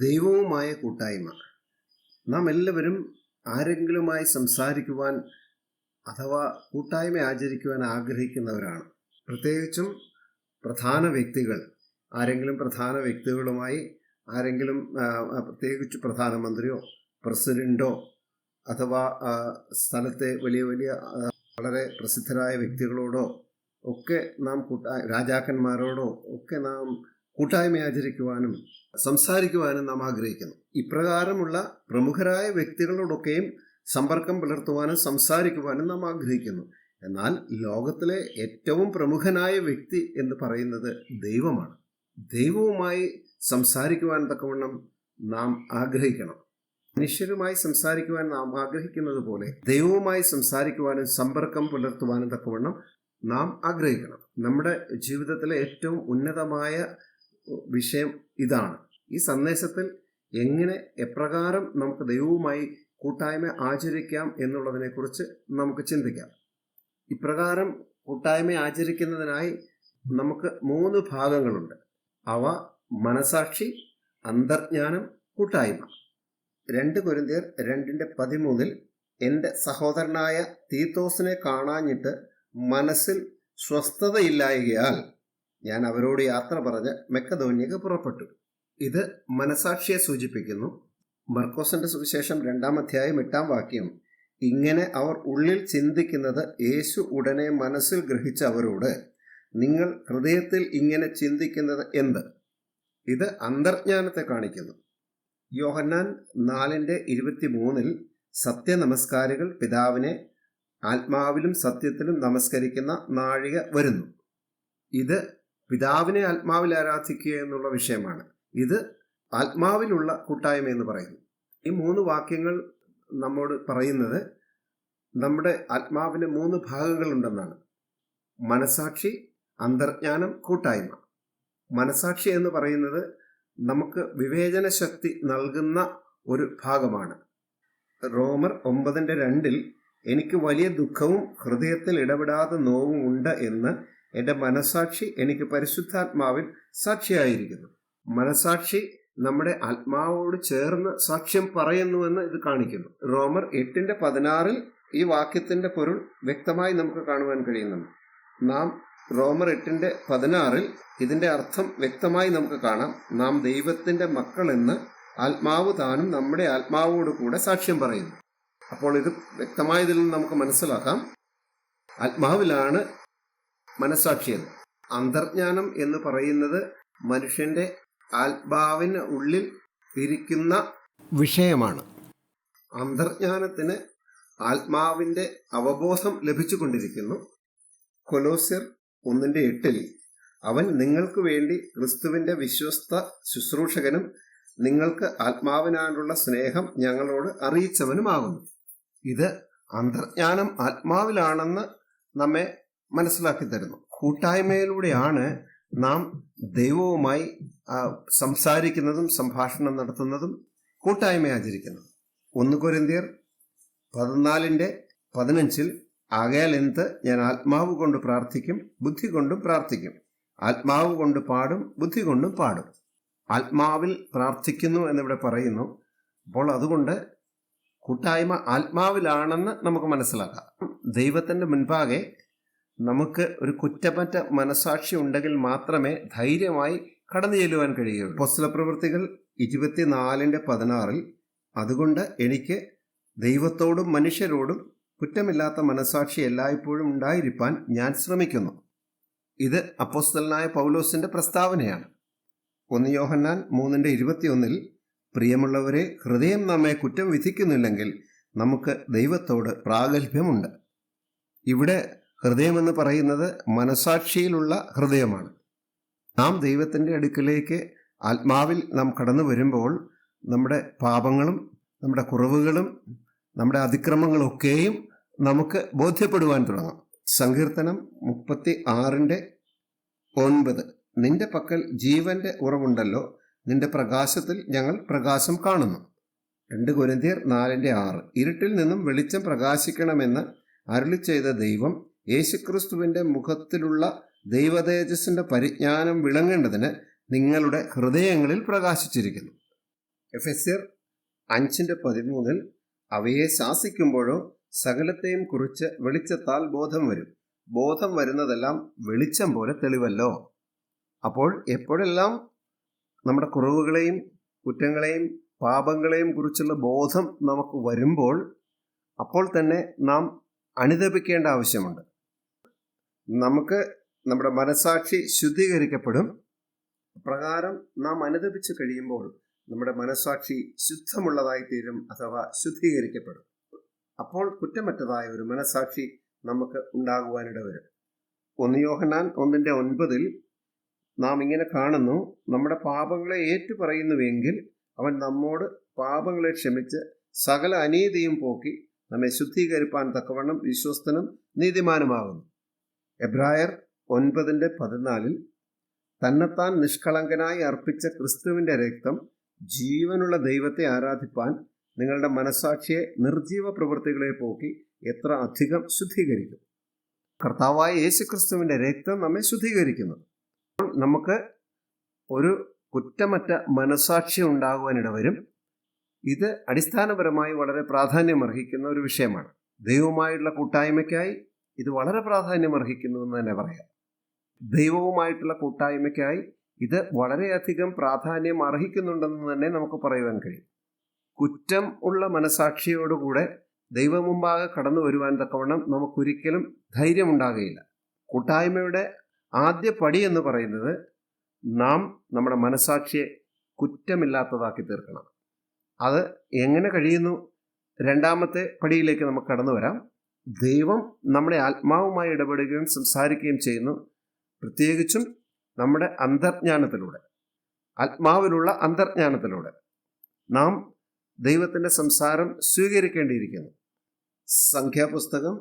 ദൈവവുമായ കൂട്ടായ്മ. നാം എല്ലാവരും ആരെങ്കിലുമായി സംസാരിക്കുവാൻ അഥവാ കൂട്ടായ്മ ആചരിക്കുവാൻ ആഗ്രഹിക്കുന്നവരാണ്. പ്രത്യേകിച്ചും പ്രധാന വ്യക്തികൾ, ആരെങ്കിലും പ്രധാന വ്യക്തികളുമായി പ്രത്യേകിച്ച് പ്രധാനമന്ത്രിയോ പ്രസിഡന്റോ അഥവാ സ്ഥലത്തെ വലിയ വലിയ വളരെ പ്രസിദ്ധരായ വ്യക്തികളോടോ ഒക്കെ നാം രാജാക്കന്മാരോടോ ഒക്കെ നാം കൂട്ടായ്മ ആചരിക്കുവാനും സംസാരിക്കുവാനും നാം ആഗ്രഹിക്കുന്നു. ഇപ്രകാരമുള്ള പ്രമുഖരായ വ്യക്തികളോടൊക്കെയും സമ്പർക്കം പുലർത്തുവാനും സംസാരിക്കുവാനും നാം ആഗ്രഹിക്കുന്നു. എന്നാൽ ലോകത്തിലെ ഏറ്റവും പ്രമുഖനായ വ്യക്തി എന്ന് പറയുന്നത് ദൈവമാണ്. ദൈവവുമായി സംസാരിക്കുവാൻ തക്കവണ്ണം നാം ആഗ്രഹിക്കണം. മനുഷ്യരുമായി സംസാരിക്കുവാൻ നാം ആഗ്രഹിക്കുന്നത് പോലെ ദൈവവുമായി സംസാരിക്കുവാനും സമ്പർക്കം പുലർത്തുവാനും തക്കവണ്ണം നാം ആഗ്രഹിക്കണം. നമ്മുടെ ജീവിതത്തിലെ ഏറ്റവും ഉന്നതമായ വിഷയം ഇതാണ്. ഈ സന്ദേശത്തിൽ എപ്രകാരം നമുക്ക് ദൈവവുമായി കൂട്ടായ്മ ആചരിക്കാം എന്നുള്ളതിനെക്കുറിച്ച് നമുക്ക് ചിന്തിക്കാം. ഇപ്രകാരം കൂട്ടായ്മ ആചരിക്കുന്നതിനായി നമുക്ക് 3 ഭാഗങ്ങളുണ്ട്. അവ മനസാക്ഷി, അന്തർജ്ഞാനം, കൂട്ടായ്മ. 2 കൊരിന്ത്യർ 2:13 എൻ്റെ സഹോദരനായ തീത്തോസിനെ കാണാഞ്ഞിട്ട് മനസ്സിൽ സ്വസ്ഥതയില്ലായകയാൽ ഞാൻ അവരോട് യാത്ര പറഞ്ഞ് മക്കെദോന്യക്ക് പുറപ്പെട്ടു. ഇത് മനസാക്ഷിയെ സൂചിപ്പിക്കുന്നു. മർക്കോസിന്റെ സുവിശേഷം 2-ാം അധ്യായം 8-ാം വാക്യം, ഇങ്ങനെ അവർ ഉള്ളിൽ ചിന്തിക്കുന്നത് യേശു ഉടനെ മനസ്സിൽ ഗ്രഹിച്ച അവരോട്, നിങ്ങൾ ഹൃദയത്തിൽ ഇങ്ങനെ ചിന്തിക്കുന്നത് എന്ത്? ഇത് അന്തർജ്ഞാനത്തെ കാണിക്കുന്നു. യോഹന്നാൻ 4:23 സത്യനമസ്കാരികൾ പിതാവിനെ ആത്മാവിലും സത്യത്തിലും നമസ്കരിക്കുന്ന നാഴിക വരുന്നു. ഇത് പിതാവിനെ ആത്മാവിൽ ആരാധിക്കുക എന്നുള്ള വിഷയമാണ്. ഇത് ആത്മാവിലുള്ള കൂട്ടായ്മ എന്ന് പറയുന്നു. ഈ 3 വാക്യങ്ങൾ നമ്മോട് പറയുന്നത് നമ്മുടെ ആത്മാവിന് 3 ഭാഗങ്ങളുണ്ടെന്നാണ്. മനസാക്ഷി, അന്തർജ്ഞാനം, കൂട്ടായ്മ. മനസാക്ഷി എന്ന് പറയുന്നത് നമുക്ക് വിവേചന ശക്തി നൽകുന്ന ഒരു ഭാഗമാണ്. റോമർ 9:2 എനിക്ക് വലിയ ദുഃഖവും ഹൃദയത്തിൽ ഇടപെടാതെ നോവും ഉണ്ട് എന്ന് എൻ്റെ മനസാക്ഷി എനിക്ക് പരിശുദ്ധാത്മാവിൽ സാക്ഷിയായിരിക്കുന്നു. മനസാക്ഷി നമ്മുടെ ആത്മാവോട് ചേർന്ന് സാക്ഷ്യം പറയുന്നുവെന്ന് ഇത് കാണിക്കുന്നു. റോമർ 8:16 ഈ വാക്യത്തിന്റെ പൊരുൾ വ്യക്തമായി നമുക്ക് കാണുവാൻ കഴിയുന്നുണ്ട്. നാം റോമർ 8:16 ഇതിന്റെ അർത്ഥം വ്യക്തമായി നമുക്ക് കാണാം. നാം ദൈവത്തിന്റെ മക്കളെന്ന് ആത്മാവ് താനും നമ്മുടെ ആത്മാവോട് കൂടെ സാക്ഷ്യം പറയുന്നു. അപ്പോൾ ഇത് വ്യക്തമായതിൽ നിന്ന് നമുക്ക് മനസ്സിലാക്കാം, ആത്മാവിലാണ് മനസാക്ഷിയെന്ന്. അന്തർജ്ഞാനം എന്ന് പറയുന്നത് മനുഷ്യന്റെ ആത്മാവിന് ഉള്ളിൽ ഇരിക്കുന്ന വിഷയമാണ്. അന്തർജ്ഞാനത്തിന് ആത്മാവിന്റെ അവബോധം ലഭിച്ചുകൊണ്ടിരിക്കുന്നു. കൊലോസ്യർ 1:8 അവൻ നിങ്ങൾക്ക് വേണ്ടി ക്രിസ്തുവിന്റെ വിശ്വസ്ത ശുശ്രൂഷകനും നിങ്ങൾക്ക് ആത്മാവിനാലുള്ള സ്നേഹം ഞങ്ങളോട് അറിയിച്ചവനുമാകുന്നു. ഇത് അന്തർജ്ഞാനം ആത്മാവിലാണെന്ന് നമ്മെ മനസ്സിലാക്കി തരുന്നു. കൂട്ടായ്മയിലൂടെയാണ് നാം ദൈവവുമായി സംസാരിക്കുന്നതും സംഭാഷണം നടത്തുന്നതും കൂട്ടായ്മ ആചരിക്കുന്നതും. 1 കൊരിന്ത്യർ 14:15 ആകയാൽ എന്ത്, ഞാൻ ആത്മാവ് കൊണ്ട് പ്രാർത്ഥിക്കും, ബുദ്ധി കൊണ്ടും പ്രാർത്ഥിക്കും, ആത്മാവ് കൊണ്ട് പാടും, ബുദ്ധി കൊണ്ടും പാടും. ആത്മാവിൽ പ്രാർത്ഥിക്കുന്നു എന്നിവിടെ പറയുന്നു. അപ്പോൾ അതുകൊണ്ട് കൂട്ടായ്മ ആത്മാവിലാണെന്ന് നമുക്ക് മനസ്സിലാക്കാം. ദൈവത്തിന്റെ മുൻപാകെ നമുക്ക് ഒരു കുറ്റമറ്റ മനസാക്ഷി ഉണ്ടെങ്കിൽ മാത്രമേ ധൈര്യമായി കടന്നു ചെല്ലുവാൻ കഴിയുള്ളൂ. അപ്പോസ്തലപ്രവൃത്തികൾ 24:16 അതുകൊണ്ട് എനിക്ക് ദൈവത്തോടും മനുഷ്യരോടും കുറ്റമില്ലാത്ത മനസാക്ഷി എല്ലായ്പ്പോഴും ഉണ്ടായിരിക്കാൻ ഞാൻ ശ്രമിക്കുന്നു. ഇത് അപ്പോസ്തലനായ പൗലോസിന്റെ പ്രസ്താവനയാണ്. 1 യോഹന്നാൻ 3:21 പ്രിയമുള്ളവരെ, ഹൃദയം നമ്മെ കുറ്റം വിധിക്കുന്നില്ലെങ്കിൽ നമുക്ക് ദൈവത്തോട് പ്രാഗൽഭ്യമുണ്ട്. ഇവിടെ ഹൃദയമെന്ന് പറയുന്നത് മനസാക്ഷിയിലുള്ള ഹൃദയമാണ്. നാം ദൈവത്തിൻ്റെ അടുക്കിലേക്ക് ആത്മാവിൽ നാം കടന്നു വരുമ്പോൾ നമ്മുടെ പാപങ്ങളും നമ്മുടെ കുറവുകളും നമ്മുടെ അതിക്രമങ്ങളൊക്കെയും നമുക്ക് ബോധ്യപ്പെടുവാൻ തുടങ്ങും. സങ്കീർത്തനം 36:9 നിന്റെ പക്കൽ ജീവന്റെ ഉറവുണ്ടല്ലോ, നിന്റെ പ്രകാശത്തിൽ ഞങ്ങൾ പ്രകാശം കാണുന്നു. 2 കൊരിന്ത്യർ 4:6 ഇരുട്ടിൽ നിന്നും വെളിച്ചം പ്രകാശിക്കണമെന്ന് അരുളി ചെയ്ത ദൈവം യേശുക്രിസ്തുവിന്റെ മുഖത്തിലുള്ള ദൈവതേജസ്സിന്റെ പരിജ്ഞാനം വിളങ്ങേണ്ടതിന് നിങ്ങളുടെ ഹൃദയങ്ങളിൽ പ്രകാശിച്ചിരിക്കുന്നു. എഫെസ്യർ 5:13 അവയെ ശാസിക്കുമ്പോഴോ സകലത്തെയും കുറിച്ച് വെളിച്ചത്താൽ ബോധം വരും. ബോധം വരുന്നതെല്ലാം വെളിച്ചം പോലെ തെളിവല്ലോ. അപ്പോൾ എപ്പോഴെല്ലാം നമ്മുടെ കുറവുകളെയും കുറ്റങ്ങളെയും പാപങ്ങളെയും കുറിച്ചുള്ള ബോധം നമുക്ക് വരുമ്പോൾ അപ്പോൾ തന്നെ നാം അനുതപിക്കേണ്ട ആവശ്യമുണ്ട്. നമുക്ക് നമ്മുടെ മനസാക്ഷി ശുദ്ധീകരിക്കപ്പെടും. പ്രകാരം നാം അനുതപിച്ച് കഴിയുമ്പോൾ നമ്മുടെ മനസാക്ഷി ശുദ്ധമുള്ളതായി തീരും, അഥവാ ശുദ്ധീകരിക്കപ്പെടും. അപ്പോൾ കുറ്റമറ്റതായ ഒരു മനസാക്ഷി നമുക്ക് ഉണ്ടാകുവാനിട വരും. 1 യോഹന്നാൻ 1:9 നാം ഇങ്ങനെ കാണുന്നു: നമ്മുടെ പാപങ്ങളെ ഏറ്റുപറയുന്നുവെങ്കിൽ അവൻ നമ്മോട് പാപങ്ങളെ ക്ഷമിച്ച് സകല അനീതിയും പോക്കി നമ്മെ ശുദ്ധീകരിപ്പാൻ തക്കവണ്ണം വിശ്വസ്തനും നീതിമാനുമാകുന്നു. എബ്രായർ 9:14 തന്നെത്താൻ നിഷ്കളങ്കനായി അർപ്പിച്ച ക്രിസ്തുവിന്റെ രക്തം ജീവനുള്ള ദൈവത്തെ ആരാധിപ്പാൻ നിങ്ങളുടെ മനസാക്ഷിയെ നിർജീവ പ്രവൃത്തികളെ പോക്കി എത്ര അധികം ശുദ്ധീകരിക്കും. കർത്താവായ യേശുക്രിസ്തുവിന്റെ രക്തം നമ്മെ ശുദ്ധീകരിക്കുന്നു. നമുക്ക് ഒരു കുറ്റമറ്റ മനസാക്ഷി ഉണ്ടാകുവാനിടവരും. ഇത് അടിസ്ഥാനപരമായി വളരെ പ്രാധാന്യമർഹിക്കുന്ന ഒരു വിഷയമാണ്. ദൈവവുമായിട്ടുള്ള കൂട്ടായ്മയ്ക്കായി ഇത് വളരെ പ്രാധാന്യമർഹിക്കുന്നു എന്ന് തന്നെ പറയാം. ദൈവവുമായിട്ടുള്ള കൂട്ടായ്മയ്ക്കായി ഇത് വളരെയധികം പ്രാധാന്യം അർഹിക്കുന്നുണ്ടെന്ന് തന്നെ നമുക്ക് പറയുവാൻ കഴിയും. കുറ്റം ഉള്ള മനസാക്ഷിയോടുകൂടെ ദൈവമുമ്പാകെ കടന്നു വരുവാൻ തക്കവണ്ണം നമുക്കൊരിക്കലും ധൈര്യമുണ്ടാകുകയില്ല. കൂട്ടായ്മയുടെ ആദ്യ പടി എന്ന് പറയുന്നത് നാം നമ്മുടെ മനസാക്ഷിയെ കുറ്റമില്ലാത്തതാക്കി തീർക്കണം. അത് എങ്ങനെ കഴിയുന്നു? രണ്ടാമത്തെ പടിയിലേക്ക് നമുക്ക് കടന്നു വരാം. ദൈവം നമ്മുടെ ആത്മാവുമായി ഇടപെടുകയും സംസാരിക്കുകയും ചെയ്യുന്നു. പ്രത്യേകിച്ചും നമ്മുടെ അന്തർജ്ഞാനത്തിലൂടെ, ആത്മാവിലുള്ള അന്തർജ്ഞാനത്തിലൂടെ നാം ദൈവത്തിൻ്റെ സംസാരം സ്വീകരിക്കേണ്ടിയിരിക്കുന്നു. സംഖ്യാപുസ്തകം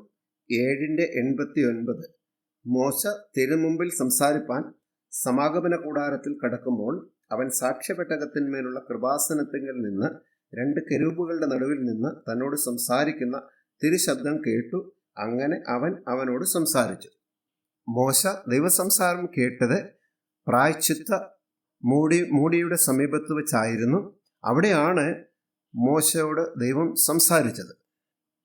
7:89 മോശ തിരുമുമ്പിൽ സംസാരിപ്പാൻ സമാഗമന കൂടാരത്തിൽ കടക്കുമ്പോൾ അവൻ സാക്ഷ്യപെട്ടകത്തിന്മേലുള്ള കൃപാസനത്തിങ്കിൽ നിന്ന് 2 കെരൂബുകളുടെ നടുവിൽ നിന്ന് തന്നോട് സംസാരിക്കുന്ന തിരുശബ്ദം കേട്ടു. അങ്ങനെ അവൻ അവനോട് സംസാരിച്ചു. മോശ ദൈവസംസാരം കേട്ടത് പ്രായശ്ചിത്ത മൂടിയുടെ സമീപത്ത് വെച്ചായിരുന്നു. അവിടെയാണ് മോശയോട് ദൈവം സംസാരിച്ചത്.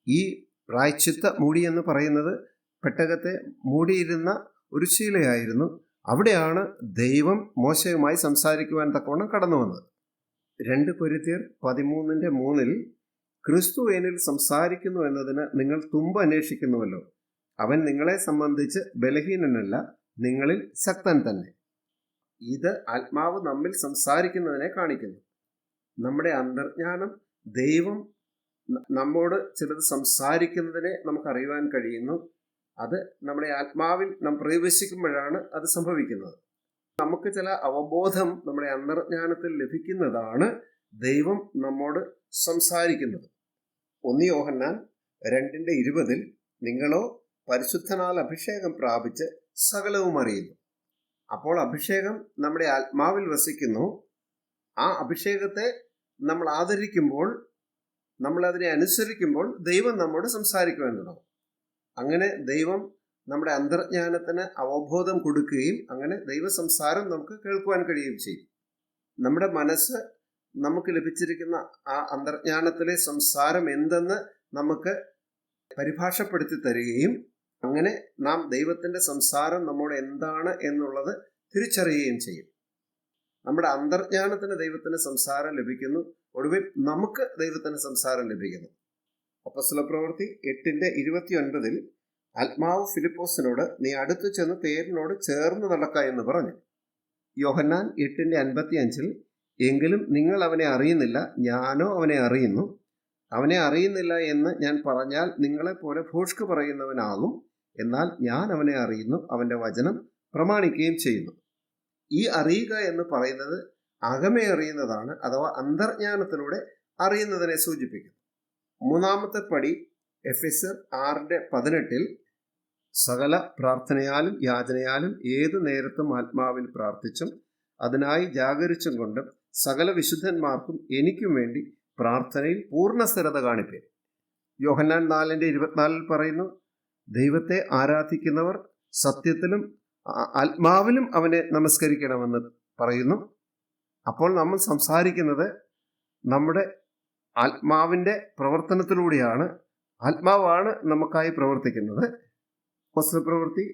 ഈ പ്രായശ്ചിത്ത മൂടി എന്ന് പറയുന്നത് പെട്ടകത്തെ മൂടിയിരുന്ന ഒരു ശീലയായിരുന്നു. അവിടെയാണ് ദൈവം മോശയുമായി സംസാരിക്കുവാൻ തക്കവണ്ണം കടന്നു വന്നത്. 2 കൊരിന്ത്യർ 13:3 ക്രിസ്തു എന്നിൽ സംസാരിക്കുന്നു എന്നതിന് നിങ്ങൾ തുമ്പ് അന്വേഷിക്കുന്നുവല്ലോ. അവൻ നിങ്ങളെ സംബന്ധിച്ച് ബലഹീനനല്ല, നിങ്ങളിൽ ശക്തൻ തന്നെ. ഇത് ആത്മാവ് നമ്മിൽ സംസാരിക്കുന്നതിനെ കാണിക്കുന്നു. നമ്മുടെ അന്തർജ്ഞാനം ദൈവം നമ്മോട് ചിലത് സംസാരിക്കുന്നതിനെ നമുക്കറിയുവാൻ കഴിയുന്നു. അത് നമ്മുടെ ആത്മാവിൽ നാം പ്രവേശിക്കുമ്പോഴാണ് അത് സംഭവിക്കുന്നത്. നമുക്ക് ചില അവബോധം നമ്മുടെ അന്തർജ്ഞാനത്തിൽ ലഭിക്കുന്നതാണ് ദൈവം നമ്മോട് സംസാരിക്കുന്നത്. 1 യോഹന്നാൻ 2:20 നിങ്ങളോ പരിശുദ്ധനാൽ അഭിഷേകം പ്രാപിച്ച് സകലവും അറിയുന്നു. അപ്പോൾ അഭിഷേകം നമ്മുടെ ആത്മാവിൽ വസിക്കുന്നു. ആ അഭിഷേകത്തെ നമ്മൾ ആദരിക്കുമ്പോൾ, നമ്മൾ അതിനെ അനുസരിക്കുമ്പോൾ ദൈവം നമ്മോട് സംസാരിക്കുവാൻ തുടങ്ങും. അങ്ങനെ ദൈവം നമ്മുടെ അന്തർജ്ഞാനത്തിന് അവബോധം കൊടുക്കുകയും അങ്ങനെ ദൈവസംസാരം നമുക്ക് കേൾക്കുവാൻ കഴിയുകയും ചെയ്യും. നമ്മുടെ മനസ്സ് നമുക്ക് ലഭിച്ചിരിക്കുന്ന ആ അന്തർജ്ഞാനത്തിലെ സംസാരം എന്തെന്ന് നമുക്ക് പരിഭാഷപ്പെടുത്തി തരികയും അങ്ങനെ നാം ദൈവത്തിൻ്റെ സംസാരം നമ്മോട് എന്താണ് എന്നുള്ളത് തിരിച്ചറിയുകയും ചെയ്യും. നമ്മുടെ അന്തർജ്ഞാനത്തിന് ദൈവത്തിന് സംസാരം ലഭിക്കുന്നു. ഒടുവിൽ നമുക്ക് ദൈവത്തിന് സംസാരം ലഭിക്കുന്നു. അപ്പോസ്തലപ്രവൃത്തി 8:29 ആത്മാവ് ഫിലിപ്പോസിനോട് നീ അടുത്തു ചെന്ന് തേരിനോട് ചേർന്ന് നടക്ക എന്ന് പറഞ്ഞു. യോഹന്നാൻ 8:55 എങ്കിലും നിങ്ങൾ അവനെ അറിയുന്നില്ല, ഞാനോ അവനെ അറിയുന്നു. അവനെ അറിയുന്നില്ല എന്ന് ഞാൻ പറഞ്ഞാൽ നിങ്ങളെപ്പോലെ ഭോഷ്ക് പറയുന്നവനാകും. എന്നാൽ ഞാൻ അവനെ അറിയുന്നു, അവൻ്റെ വചനം പ്രമാണിക്കുകയും ചെയ്യുന്നു. ഈ അറിയുക എന്ന് പറയുന്നത് അകമേ അറിയുന്നതാണ്, അഥവാ അന്തർജ്ഞാനത്തിലൂടെ അറിയുന്നതിനെ സൂചിപ്പിക്കുന്നു. മൂന്നാമത്തെ പടി എഫെസ്യർ 6:18 സകല പ്രാർത്ഥനയാലും യാചനയാലും ഏതു നേരത്തും ആത്മാവിൽ പ്രാർത്ഥിച്ചും അതിനായി ജാഗരിച്ചും കൊണ്ടും സകല വിശുദ്ധന്മാർക്കും എനിക്കും വേണ്ടി പ്രാർത്ഥനയിൽ പൂർണ്ണ സ്ഥിരത കാണിപ്പേൻ. യോഹന്നാൻ 4:24 പറയുന്നു ദൈവത്തെ ആരാധിക്കുന്നവർ സത്യത്തിലും ആത്മാവിലും അവനെ നമസ്കരിക്കണമെന്ന് പറയുന്നു. അപ്പോൾ നമ്മൾ സംസാരിക്കുന്നത് നമ്മുടെ ആത്മാവിൻ്റെ പ്രവർത്തനത്തിലൂടെയാണ്. ആത്മാവാണ് നമുക്കായി പ്രവർത്തിക്കുന്നത്. അപ്പോസ്തലപ്രവൃത്തി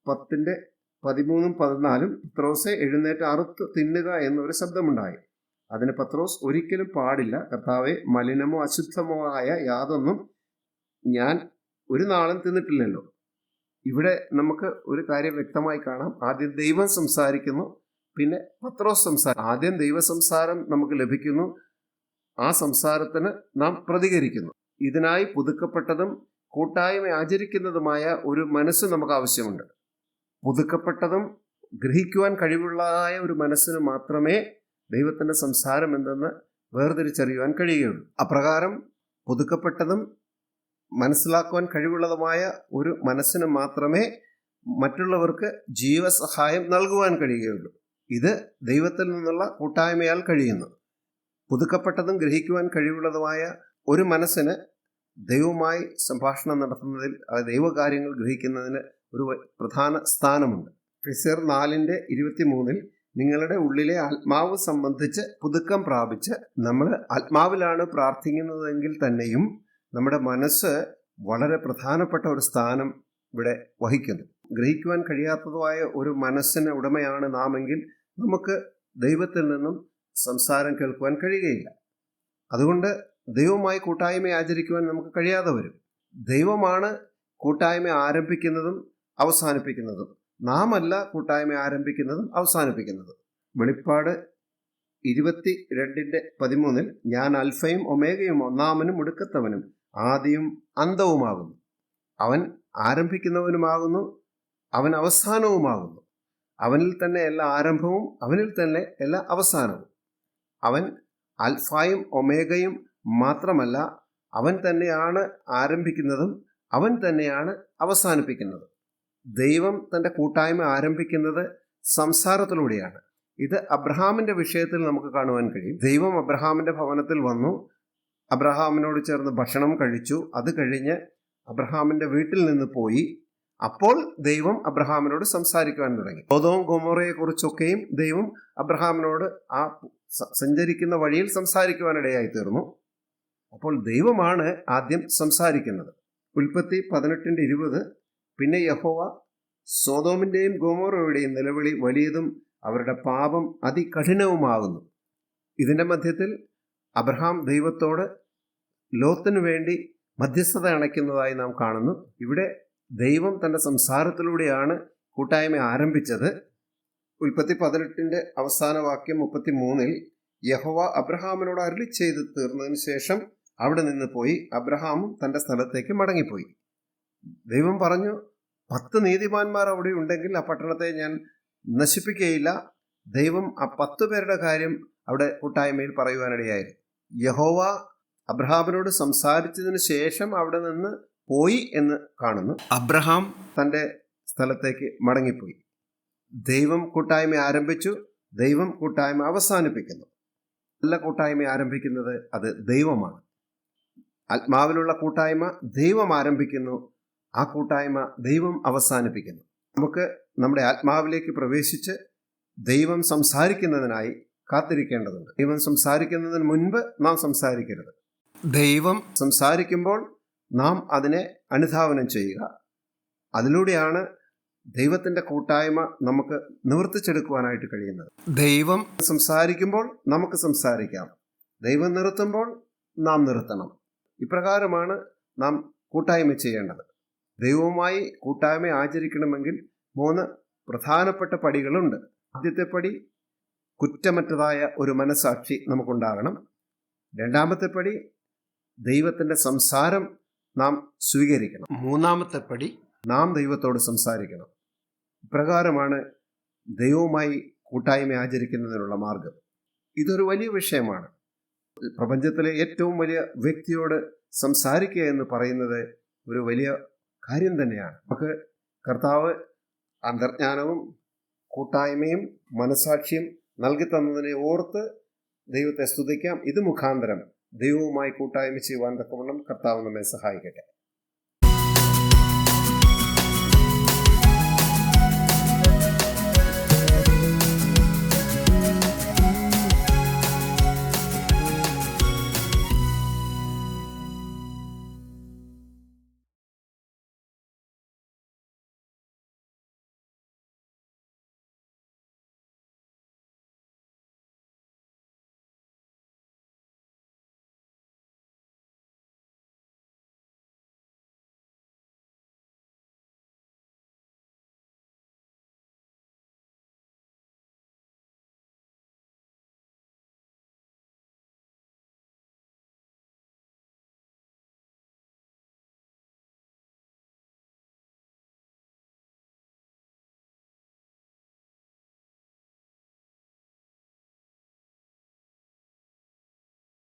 10:13-14 പത്രോസെ എഴുന്നേറ്റ് അറുത്ത് തിന്നുക എന്നൊരു ശബ്ദമുണ്ടായി. അതിന് പത്രോസ് ഒരിക്കലും പാടില്ല, കർത്താവെ, മലിനമോ അശുദ്ധമോ ആയ യാതൊന്നും ഞാൻ ഒരു നാളും തിന്നിട്ടില്ലല്ലോ. ഇവിടെ നമുക്ക് ഒരു കാര്യം വ്യക്തമായി കാണാം. ആദ്യം ദൈവം സംസാരിക്കുന്നു, പിന്നെ പത്രോസ് സംസാരം. ആദ്യം ദൈവ സംസാരം നമുക്ക് ലഭിക്കുന്നു, ആ സംസാരത്തിന് നാം പ്രതികരിക്കുന്നു. ഇതിനായി പുതുക്കപ്പെട്ടതും കൂട്ടായ്മ ആചരിക്കുന്നതുമായ ഒരു മനസ്സ് നമുക്ക് ആവശ്യമുണ്ട്. പുതുക്കപ്പെട്ടതും ഗ്രഹിക്കുവാൻ കഴിവുള്ളതായ ഒരു മനസ്സിന് മാത്രമേ ദൈവത്തിൻ്റെ സംസാരം എന്തെന്ന് വേർതിരിച്ചറിയുവാൻ കഴിയുകയുള്ളൂ. അപ്രകാരം പുതുക്കപ്പെട്ടതും മനസ്സിലാക്കുവാൻ കഴിവുള്ളതുമായ ഒരു മനസ്സിന് മാത്രമേ മറ്റുള്ളവർക്ക് ജീവസഹായം നൽകുവാൻ കഴിയുകയുള്ളൂ. ഇത് ദൈവത്തിൽ നിന്നുള്ള കൂട്ടായ്മയാൽ കഴിയുന്നു. പുതുക്കപ്പെട്ടതും ഗ്രഹിക്കുവാൻ കഴിവുള്ളതുമായ ഒരു മനസ്സിന് ദൈവവുമായി സംഭാഷണം നടത്തുന്നതിൽ, ദൈവകാര്യങ്ങൾ ഗ്രഹിക്കുന്നതിന് ഒരു പ്രധാന സ്ഥാനമുണ്ട്. എഫെസ്യർ 4:23 നിങ്ങളുടെ ഉള്ളിലെ ആത്മാവ് സംബന്ധിച്ച് പുതുക്കം പ്രാപിച്ച്, നമ്മൾ ആത്മാവിലാണ് പ്രാർത്ഥിക്കുന്നതെങ്കിൽ തന്നെയും നമ്മുടെ മനസ്സ് വളരെ പ്രധാനപ്പെട്ട ഒരു സ്ഥാനം ഇവിടെ വഹിക്കുന്നു. ഗ്രഹിക്കുവാൻ കഴിയാത്തതുമായ ഒരു മനസ്സിന് ഉടമയാണ് നാമെങ്കിൽ നമുക്ക് ദൈവത്തിൽ നിന്നും സംസാരം കേൾക്കുവാൻ കഴിയുകയില്ല. അതുകൊണ്ട് ദൈവവുമായി കൂട്ടായ്മ ആചരിക്കുവാൻ നമുക്ക് കഴിയാതെ വരും. ദൈവമാണ് കൂട്ടായ്മ ആരംഭിക്കുന്നതും അവസാനിപ്പിക്കുന്നതും, നാം അല്ല കൂട്ടായ്മ ആരംഭിക്കുന്നതും അവസാനിപ്പിക്കുന്നതും. വെളിപ്പാട് 22:13 ഞാൻ അൽഫയും ഒമേഗയും, ഒന്നാമനും ഒടുക്കത്തവനും ആദിയും അന്തവുമാകുന്നു. അവൻ ആരംഭിക്കുന്നവനുമാകുന്നു, അവൻ അവസാനവുമാകുന്നു. അവനിൽ തന്നെ എല്ലാ ആരംഭവും, അവനിൽ തന്നെ എല്ലാ അവസാനവും. അവൻ അൽഫായും ഒമേഗയും മാത്രമല്ല, അവൻ തന്നെയാണ് ആരംഭിക്കുന്നതും അവൻ തന്നെയാണ് അവസാനിപ്പിക്കുന്നതും. ദൈവം തൻ്റെ കൂട്ടായ്മ ആരംഭിക്കുന്നത് സംസാരത്തിലൂടെയാണ്. ഇത് അബ്രഹാമിൻ്റെ വിഷയത്തിൽ നമുക്ക് കാണുവാൻ കഴിയും. ദൈവം അബ്രഹാമിൻ്റെ ഭവനത്തിൽ വന്നു, അബ്രഹാമിനോട് ചേർന്ന് ഭക്ഷണം കഴിച്ചു. അത് കഴിഞ്ഞ് അബ്രഹാമിൻ്റെ വീട്ടിൽ നിന്ന് പോയി. അപ്പോൾ ദൈവം അബ്രഹാമിനോട് സംസാരിക്കുവാൻ തുടങ്ങി. സൊദോം ഗൊമോറയെ കുറിച്ചൊക്കെയും ദൈവം അബ്രഹാമിനോട് ആ സഞ്ചരിക്കുന്ന വഴിയിൽ സംസാരിക്കുവാനിടയായി തീർന്നു. അപ്പോൾ ദൈവമാണ് ആദ്യം സംസാരിക്കുന്നത്. ഉൽപ്പത്തി 18:20 പിന്നെ യഹോവ സൊദോമിൻ്റെയും ഗൊമോറയുടെയും നിലവിളി വലിയതും അവരുടെ പാപം അതികഠിനവുമാകുന്നു. ഇതിൻ്റെ മധ്യത്തിൽ അബ്രഹാം ദൈവത്തോട് ലോത്തിനു വേണ്ടി മധ്യസ്ഥത അണയ്ക്കുന്നതായി നാം കാണുന്നു. ഇവിടെ ദൈവം തൻ്റെ സംസാരത്തിലൂടെയാണ് കൂട്ടായ്മ ആരംഭിച്ചത്. ഉൽപ്പത്തി 18 അവസാന വാക്യം 33 യഹോവ അബ്രഹാമിനോട് അരുളി ചെയ്ത് തീർന്നതിന് ശേഷം അവിടെ നിന്ന് പോയി അബ്രഹാമും തൻ്റെ സ്ഥലത്തേക്ക് മടങ്ങിപ്പോയി. ദൈവം പറഞ്ഞു, 10 നീതിമാന്മാർ അവിടെ ഉണ്ടെങ്കിൽ ആ പട്ടണത്തെ ഞാൻ നശിപ്പിക്കുകയില്ല. ദൈവം ആ 10 പേരുടെ കാര്യം അവിടെ കൂട്ടായ്മയിൽ പറയുവാനിടയായിരുന്നു. യഹോവ അബ്രഹാമിനോട് സംസാരിച്ചതിന് ശേഷം അവിടെ നിന്ന് പോയി എന്ന് കാണുന്നു. അബ്രഹാം തൻ്റെ സ്ഥലത്തേക്ക് മടങ്ങിപ്പോയി. ദൈവം കൂട്ടായ്മ ആരംഭിച്ചു, ദൈവം കൂട്ടായ്മ അവസാനിപ്പിക്കുന്നു. നല്ല കൂട്ടായ്മ ആരംഭിക്കുന്നത് അത് ദൈവമാണ്. ആത്മാവിലുള്ള കൂട്ടായ്മ ദൈവം ആരംഭിക്കുന്നു, ആ കൂട്ടായ്മ ദൈവം അവസാനിപ്പിക്കുന്നു. നമുക്ക് നമ്മുടെ ആത്മാവിലേക്ക് പ്രവേശിച്ച് ദൈവം സംസാരിക്കുന്നതിനായി കാത്തിരിക്കേണ്ടതുണ്ട്. ദൈവം സംസാരിക്കുന്നതിന് മുൻപ് നാം സംസാരിക്കരുത്. ദൈവം സംസാരിക്കുമ്പോൾ നാം അതിനെ അനുധാവനം ചെയ്യുക. അതിലൂടെയാണ് ദൈവത്തിൻ്റെ കൂട്ടായ്മ നമുക്ക് നിവർത്തിച്ചെടുക്കുവാനായിട്ട് കഴിയുന്നത്. ദൈവം സംസാരിക്കുമ്പോൾ നമുക്ക് സംസാരിക്കാം, ദൈവം നിർത്തുമ്പോൾ നാം നിർത്തണം. ഇപ്രകാരമാണ് നാം കൂട്ടായ്മ ചെയ്യേണ്ടത്. ദൈവവുമായി കൂട്ടായ്മ ആചരിക്കണമെങ്കിൽ 3 പ്രധാനപ്പെട്ട പടികളുണ്ട്. ആദ്യത്തെ പടി കുറ്റമറ്റതായ ഒരു മനസ്സാക്ഷി നമുക്കുണ്ടാകണം. രണ്ടാമത്തെ പടി ദൈവത്തിൻ്റെ സംസാരം നാം സ്വീകരിക്കണം. മൂന്നാമത്തെ പടി നാം ദൈവത്തോട് സംസാരിക്കണം. ഇപ്രകാരമാണ് ദൈവവുമായി കൂട്ടായ്മ ആചരിക്കുന്നതിനുള്ള മാർഗം. ഇതൊരു വലിയ വിഷയമാണ്. പ്രപഞ്ചത്തിലെ ഏറ്റവും വലിയ വ്യക്തിയോട് സംസാരിക്കുക എന്ന് പറയുന്നത് ഒരു വലിയ കാര്യം തന്നെയാണ്. നമുക്ക് കർത്താവ് അന്തർജ്ഞാനവും കൂട്ടായ്മയും മനസാക്ഷിയും നൽകി തന്നതിനെ ഓർത്ത് ദൈവത്തെ സ്തുതിക്കാം. ഇത് മുഖാന്തരം ദൈവവുമായി കൂട്ടായ്മ ചെയ്യുവാൻ തക്കവണ്ണം കർത്താവ് നമ്മെ സഹായിക്കട്ടെ.